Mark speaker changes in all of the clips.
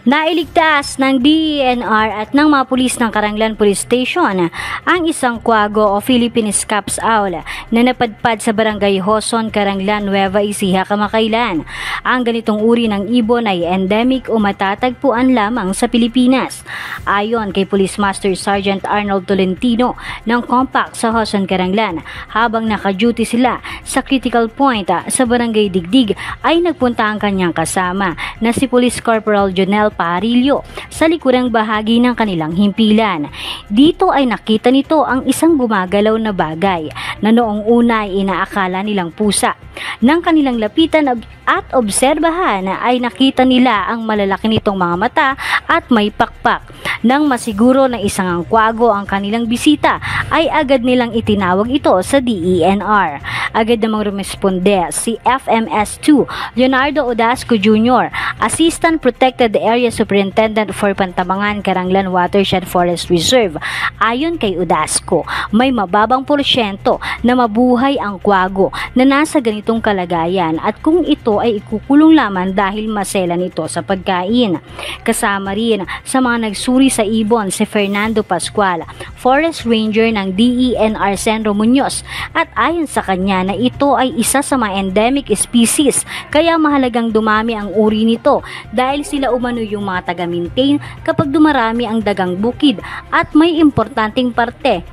Speaker 1: Nailigtas ng DENR at ng mga pulis ng Caranglan Police Station ang isang kwago o Philippine Scaps Owl na napadpad sa Barangay Hoson, Caranglan, Nueva Ecija, kamakailan. Ang ganitong uri ng ibon ay endemic o matatagpuan lamang sa Pilipinas. Ayon kay Police Master Sergeant Arnold Tolentino ng Compact sa Hoson, Caranglan, habang naka-duty sila sa critical point sa Barangay Digdig ay nagpunta ang kanyang kasama na si Police Corporal Jonel Parillo sa likurang bahagi ng kanilang himpilan. Dito ay nakita nito ang isang gumagalaw na bagay na noong una ay inaakala nilang pusa. Nang kanilang lapitan at obserbahan ay nakita nila ang malalaki nitong mga mata at may pakpak. Nang masiguro na isang angkwago ang kanilang bisita ay agad nilang itinawag ito sa DENR. Agad namang rumesponde si FMS2 Leonardo Odasco Jr., Assistant Protected Area Superintendent for Pantabangan, Caranglan Watershed Forest Reserve. Ayon kay Odasco, may mababang porsyento na mabuhay ang kwago na nasa ganitong kalagayan at kung ito ay ikukulong lamang dahil maselan ito sa pagkain. Kasama rin sa mga nagsuri sa ibon si Fernando Pascual, Forest Ranger ng DENR Senro Muñoz, at ayon sa kanya na ito ay isa sa mga endemic species kaya mahalagang dumami ang uri nito dahil sila umano yung mga taga-maintain kapag dumarami ang dagang bukid at may importanteng parte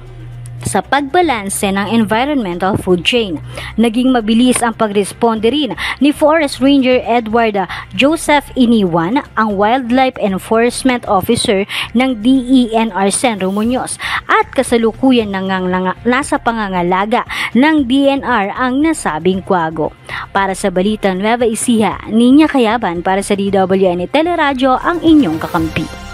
Speaker 1: sa pagbalanse ng environmental food chain. Naging mabilis ang pagresponde rin ni Forest Ranger Edward Joseph Iniwan, ang Wildlife Enforcement Officer ng DENR Senro Muñoz, at kasalukuyan nasa pangangalaga ng DENR ang nasabing kwago. Para sa Balita Nueva Ecija, Ninya Kayaban para sa DWN Teleradyo, ang inyong kakampi.